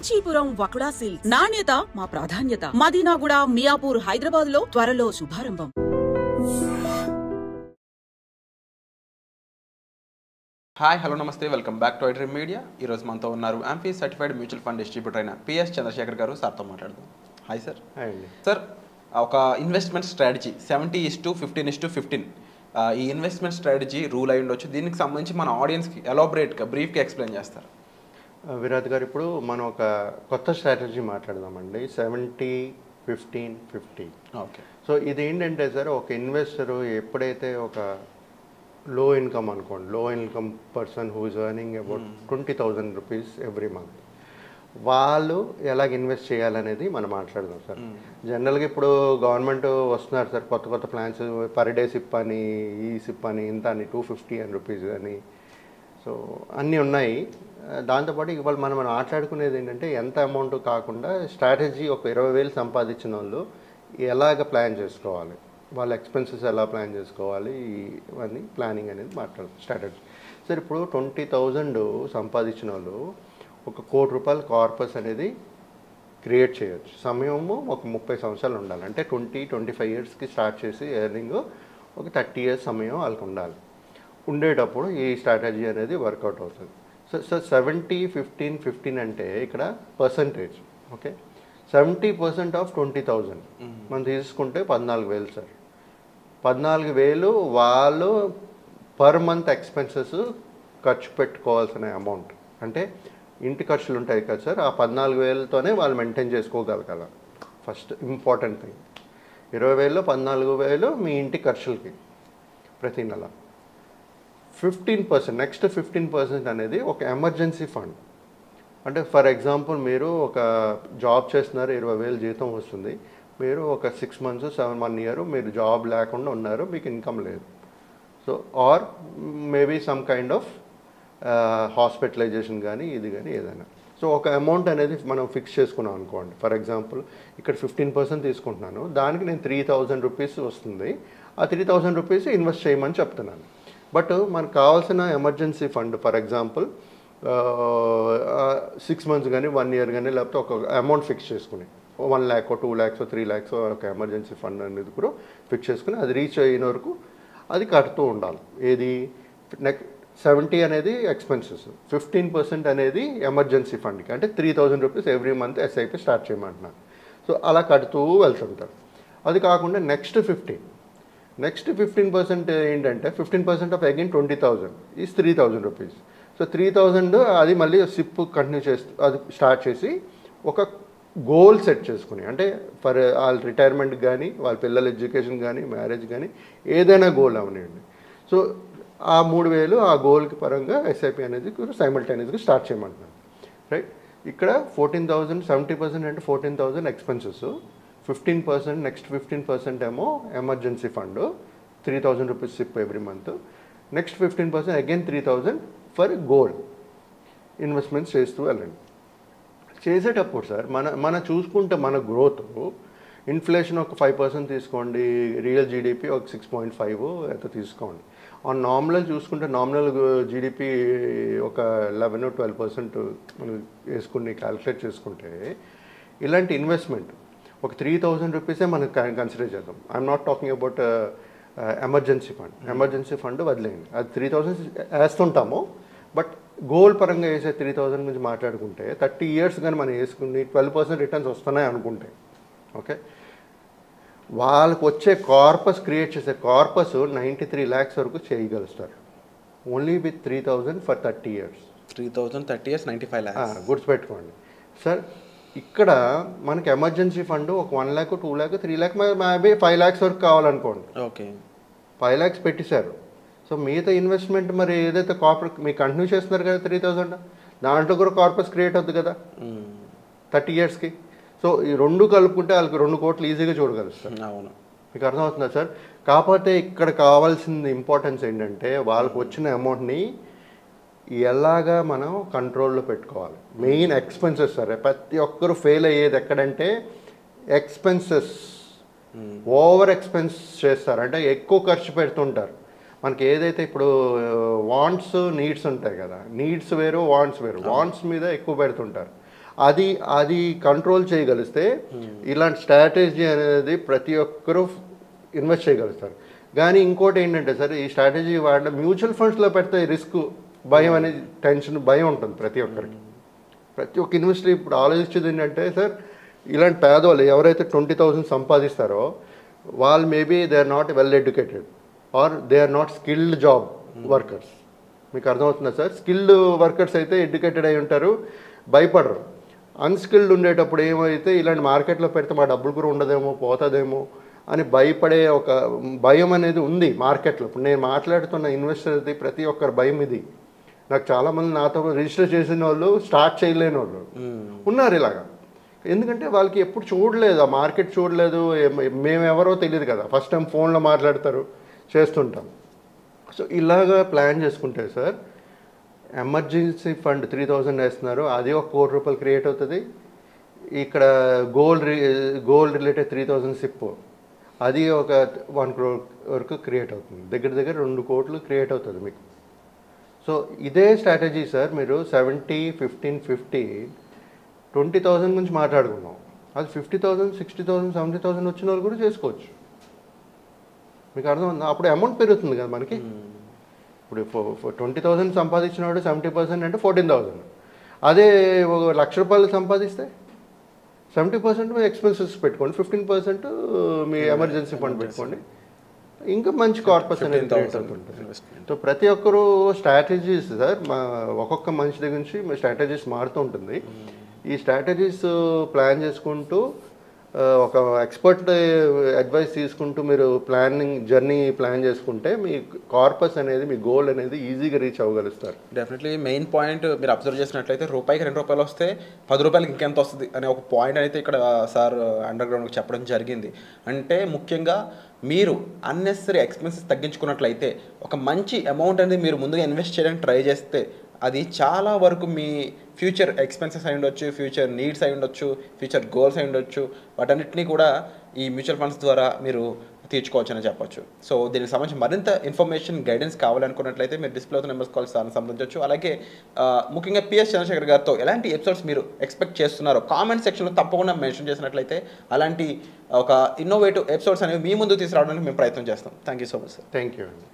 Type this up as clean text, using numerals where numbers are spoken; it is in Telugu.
కాంచీపురం వకుడా సిల్క్స్ నాణ్యత మా ప్రాధాన్యత. మదీనాగూడ, మియాపూర్, హైదరాబాద్ లో త్వరలో శుభారంభం. హాయ్, హలో, నమస్తే, welcome back to iDream media. ఈరోజు మనతో ఉన్నారు MP certified mutual fund distributor అయిన పిఎస్ చంద్రశేఖర్ గారు. సార్తో మాట్లాడదాం. Hi sir. హాయ్ అండి. సార్, ఒక ఇన్వెస్ట్మెంట్ స్ట్రాటజీ 70:15:15 ఈ ఇన్వెస్ట్మెంట్ స్ట్రాటజీ రూల్ అయి ఉండొచ్చు. దీనికి సంబంధించి మన ఆడియన్స్కి ఎలాబరేట్గా బ్రీఫ్గా ఎక్స్ప్లెయిన్ చేస్తారు. విరాట్ గారు, ఇప్పుడు మనం ఒక కొత్త స్ట్రాటజీ మాట్లాడదామండి. 70-15-50. ఓకే. సో ఇది ఏంటంటే సార్, ఒక ఇన్వెస్టరు ఎప్పుడైతే ఒక లో ఇన్కమ్ అనుకోండి, లో income person who is earning about 20,000 rupees every month, వాళ్ళు ఎలాగ ఇన్వెస్ట్ చేయాలనేది మనం మాట్లాడదాం సార్. జనరల్గా ఇప్పుడు గవర్నమెంట్ వస్తున్నారు సార్, కొత్త కొత్త ప్లాన్స్, పర్ డే సిప్ అని, ఈ సిప్ అని, ఇంత అని, 250 రూపీస్ అని, సో అన్నీ ఉన్నాయి. దాంతోపాటు ఇవాళ మనం మాట్లాడుకునేది ఏంటంటే, ఎంత అమౌంట్ కాకుండా స్ట్రాటజీ ఒక 20,000 సంపాదించిన వాళ్ళు ఎలాగ ప్లాన్ చేసుకోవాలి, వాళ్ళ ఎక్స్పెన్సెస్ ఎలా ప్లాన్ చేసుకోవాలి, ఇవన్నీ ప్లానింగ్ అనేది మాట్లాడుతాం స్ట్రాటజీ. సార్, ఇప్పుడు 20,000 సంపాదించిన వాళ్ళు ఒక ₹1 కోటి కార్పస్ అనేది క్రియేట్ చేయొచ్చు. సమయము ఒక 30 సంవత్సరాలు ఉండాలి. అంటే 20-25 ఇయర్స్కి స్టార్ట్ చేసి ఎర్నింగ్ ఒక 30 ఇయర్స్ సమయం వాళ్ళకి ఉండాలి. ఉండేటప్పుడు ఈ స్ట్రాటజీ అనేది వర్కౌట్ అవుతుంది. సో 70-15-15 అంటే ఇక్కడ పర్సంటేజ్. ఓకే, 70% ఆఫ్ 20,000 మనం తీసుకుంటే 14,000 సార్. 14,000 వాళ్ళు పర్ మంత్ ఎక్స్పెన్సెస్ ఖర్చు పెట్టుకోవాల్సిన అమౌంట్. అంటే ఇంటి ఖర్చులు ఉంటాయి కదా సార్, ఆ 14,000తోనే వాళ్ళు మెయింటైన్ చేసుకోగలగాలి. First important thing. 20,000లో 14,000 మీ ఇంటి ఖర్చులకి ప్రతి నెల. 15%, నెక్స్ట్ 15% అనేది ఒక ఎమర్జెన్సీ ఫండ్. అంటే ఫర్ ఎగ్జాంపుల్, మీరు ఒక జాబ్ చేస్తున్నారు, 20,000 జీతం వస్తుంది, మీరు ఒక 6 months 1 year మీరు జాబ్ లేకుండా ఉన్నారు, మీకు ఇన్కమ్ లేదు. So or maybe some kind of hospitalization కానీ, ఇది కానీ ఏదైనా. సో ఒక అమౌంట్ అనేది మనం ఫిక్స్ చేసుకున్నాం అనుకోండి. ఫర్ ఎగ్జాంపుల్, ఇక్కడ 15% తీసుకుంటున్నాను, దానికి నేను 3,000 రూపీస్ వస్తుంది. ఆ 3,000 రూపీస్ ఇన్వెస్ట్ చేయమని చెప్తున్నాను. బట్ మనకు కావాల్సిన emergency fund, for example 6 months కానీ, 1 year కానీ, లేకపోతే ఒక అమౌంట్ ఫిక్స్ చేసుకుని 1 lakh, 2 lakhs, 3 lakhs ఒక ఎమర్జెన్సీ ఫండ్ అనేది కూడా ఫిక్స్ చేసుకుని అది రీచ్ అయిన వరకు అది కడుతూ ఉండాలి. ఏది 70 అనేది ఎక్స్పెన్సెస్, 15% అనేది ఎమర్జెన్సీ ఫండ్కి. అంటే 3,000 rupees every month SIP start చేయమంటున్నాను. సో అలా కడుతూ వెళ్తుంటారు. అది కాకుండా నెక్స్ట్ 15% ఏంటంటే, 15% of again 20,000 is 3,000 rupees. So 3,000 అది మళ్ళీ సిప్ కంటిన్యూ చేస్తూ అది స్టార్ట్ చేసి ఒక గోల్ సెట్ చేసుకుని, అంటే ఫర్ వాళ్ళ రిటైర్మెంట్ కానీ, వాళ్ళ పిల్లల ఎడ్యుకేషన్ కానీ, మ్యారేజ్ కానీ, ఏదైనా గోల్ అవనివ్వండి. సో ఆ 3,000 ఆ గోల్కి పరంగా ఎస్ఐపి అనేది సైమల్టేనియస్గా స్టార్ట్ చేయమంటున్నాను. రైట్. ఇక్కడ 14,000, 70% అంటే 14,000 ఎక్స్పెన్సెస్, 15%, నెక్స్ట్ 15% ఏమో emergency fund, 3,000 rupees SIP every month. Next 15% again 3,000 for goal investments చేస్తూ వెళ్ళండి. చేసేటప్పుడు సార్ మన చూసుకుంటే మన గ్రోత్, ఇన్ఫ్లేషన్ ఒక 5% తీసుకోండి, రియల్ జీడిపి ఒక 6.5 ఎంత తీసుకోండి. ఆన్ నామినల్ చూసుకుంటే నామినల్ జీడిపి ఒక 11-12% మనం వేసుకుని క్యాలిక్యులేట్ చేసుకుంటే, ఇలాంటి ఇన్వెస్ట్మెంట్ ఒక 3,000 రూపీసే మనం కన్సిడర్ చేద్దాం. I'm not talking about emergency fund. Emergency fund వదిలేయండి, అది 3,000 వేస్తుంటాము. బట్ గోల్ పరంగా వేసే 3,000 గురించి మాట్లాడుకుంటే 30 years కానీ మనం వేసుకుని 12% రిటర్న్స్ వస్తున్నాయి అనుకుంటే, ఓకే, వాళ్ళకు వచ్చే కార్పస్, క్రియేట్ చేసే కార్పస్ 93 lakhs వరకు చేయగలుగుతారు. Only with 3,000 for 30 years. 3,000 30 years 95 lakhs. గుర్తుపెట్టుకోండి సార్. ఇక్కడ మనకి ఎమర్జెన్సీ ఫండ్ ఒక 1 lakh, 2 lakh, 3 lakh, maybe 5 lakhs వరకు కావాలనుకోండి. ఓకే, 5 lakhs పెట్టేశారు. సో మిగతా ఇన్వెస్ట్మెంట్ మరి ఏదైతే కార్పొరేట్ మీకు కంటిన్యూ చేస్తున్నారు కదా 3,000, దాంట్లో కూడా కార్పస్ క్రియేట్ అవుతుంది కదా 30 yearsకి. సో ఈ రెండు కలుపుకుంటే వాళ్ళకి 2 కోట్లు ఈజీగా చూడగలుగుతారు. అవును, మీకు అర్థమవుతుందా సార్? కాకపోతే ఇక్కడ కావాల్సిన ఇంపార్టెన్స్ ఏంటంటే, వాళ్ళకి వచ్చిన అమౌంట్ని ఎలాగా మనం కంట్రోల్లో పెట్టుకోవాలి. Main expenses sir. ప్రతి ఒక్కరు ఫెయిల్ అయ్యేది ఎక్కడంటే ఎక్స్పెన్సెస్. ఓవర్ ఎక్స్పెన్స్ చేస్తారు, అంటే ఎక్కువ ఖర్చు పెడుతుంటారు. మనకి ఏదైతే ఇప్పుడు వాంట్స్, నీడ్స్ ఉంటాయి కదా, నీడ్స్ వేరు, వాంట్స్ వేరు. వాంట్స్ మీద ఎక్కువ పెడుతుంటారు. అది అది కంట్రోల్ చేయగలిస్తే ఇలాంటి స్ట్రాటజీ అనేది ప్రతి ఒక్కరూ ఇన్వెస్ట్ చేయగలుగుతారు. కానీ ఇంకోటి ఏంటంటే సార్, ఈ స్ట్రాటజీ వాడడం మ్యూచువల్ ఫండ్స్లో పెడితే రిస్క్ భయం అనేది టెన్షన్ భయం ఉంటుంది ప్రతి ఒక్కరికి. ప్రతి ఒక్క ఇన్వెస్టర్ ఇప్పుడు ఆలోచించేది ఏంటంటే సార్, ఇలాంటి పేదవాళ్ళు ఎవరైతే 20,000 సంపాదిస్తారో వాళ్ళు maybe they are not well educated or they are not skilled job workers. మీకు అర్థమవుతుందా సార్? స్కిల్డ్ వర్కర్స్ అయితే ఎడ్యుకేటెడ్ అయి ఉంటారు, భయపడరు. అన్స్కిల్డ్ ఉండేటప్పుడు ఏమైతే ఇలాంటి మార్కెట్లో పెడితే మా డబ్బులు కూడా ఉండదేమో, పోతుందేమో అని భయపడే ఒక భయం అనేది ఉంది మార్కెట్లో. ఇప్పుడు నేను మాట్లాడుతున్న ఇన్వెస్టర్ది ప్రతి ఒక్కరి భయం ఇది. నాకు చాలామంది నాతో రిజిస్టర్ చేసిన వాళ్ళు స్టార్ట్ చేయలేని వాళ్ళు ఉన్నారు ఇలాగా. ఎందుకంటే వాళ్ళకి ఎప్పుడు చూడలేదు, ఆ మార్కెట్ చూడలేదు, మేమెవరో తెలియదు కదా, ఫస్ట్ టైం ఫోన్లో మాట్లాడతారు, చేస్తుంటాం. సో ఇలాగా ప్లాన్ చేసుకుంటే సార్, ఎమర్జెన్సీ ఫండ్ 3,000 వేస్తున్నారు, అది ఒక ₹1 కోటి క్రియేట్ అవుతుంది. ఇక్కడ గోల్డ్ రిలేటెడ్ 3,000 సిప్, అది ఒక 1 crore వరకు క్రియేట్ అవుతుంది. దగ్గర దగ్గర 2 కోట్లు క్రియేట్ అవుతుంది మీకు. సో ఇదే స్ట్రాటజీ సార్, మీరు 70, 15, 50, 20,000 గురించి మాట్లాడుకున్నాం. అది 50,000, 60,000, 70,000 వచ్చిన వాళ్ళు కూడా చేసుకోవచ్చు. మీకు అర్థం, అప్పుడు అమౌంట్ పెరుగుతుంది కదా మనకి. ఇప్పుడు 20,000 సంపాదించినవాడు 70% అంటే 14,000. అదే ₹1,00,000 సంపాదిస్తే 70% మీ ఎక్స్పెన్సెస్ పెట్టుకోండి, 15% మీ ఎమర్జెన్సీ ఫండ్ పెట్టుకోండి, ఇంకా మంచి కార్పస్ అనేది క్రియేట్ అవుతుంటుంది. సో ప్రతి ఒక్కరూ స్ట్రాటజీస్ సార్, ఒక్కొక్క మనిషి దగ్గర నుంచి స్ట్రాటజీస్ మారుతూ ఉంటుంది. ఈ స్ట్రాటజీస్ ప్లాన్ చేసుకుంటూ ఒక ఎక్స్పర్ట్ అడ్వైస్ తీసుకుంటూ మీరు జర్నీ ప్లాన్ చేసుకుంటే మీ కార్పస్ అనేది, మీ గోల్ అనేది ఈజీగా రీచ్ అవ్వగలుగుతారు. డెఫినెట్లీ మెయిన్ పాయింట్ మీరు అబ్జర్వ్ చేసినట్లయితే, రూపాయికి ₹2 వస్తే ₹10 ఇంకెంత వస్తుంది అనే ఒక పాయింట్ అయితే ఇక్కడ సార్ అండర్ గ్రౌండ్కి చెప్పడం జరిగింది. అంటే ముఖ్యంగా మీరు అన్నెసరీ ఎక్స్పెన్సెస్ తగ్గించుకున్నట్లయితే, ఒక మంచి అమౌంట్ అనేది మీరు ముందుగా ఇన్వెస్ట్ చేయడానికి ట్రై చేస్తే, అది చాలా వరకు మీ ఫ్యూచర్ ఎక్స్పెన్సెస్ అయి ఉండొచ్చు, ఫ్యూచర్ నీడ్స్ అయి ఉండొచ్చు, ఫ్యూచర్ గోల్స్ అయి ఉండొచ్చు, వాటన్నిటినీ కూడా ఈ మ్యూచువల్ ఫండ్స్ ద్వారా మీరు తీర్చుకోవచ్చు అని చెప్పొచ్చు. సో దీనికి సంబంధించి మరింత ఇన్ఫర్మేషన్ గైడెన్స్ కావాలనుకున్నట్లయితే మీరు డిస్ప్లే అవుతున్న నెంబర్స్ కాల్ సంప్రదించవచ్చు. అలాగే ముఖ్యంగా PS చంద్రశేఖర్ గారితో ఎలాంటి ఎపిసోడ్స్ మీరు ఎక్స్పెక్ట్ చేస్తున్నారో కామెంట్ సెక్షన్లో తప్పకుండా మెన్షన్ చేసినట్లయితే అలాంటి ఒక ఇన్నోవేటివ్ ఎపిసోడ్స్ అనేవి మీ ముందు తీసుకురావడానికి మేము ప్రయత్నం చేస్తాం. Thank you so much sir. Thank you అండి.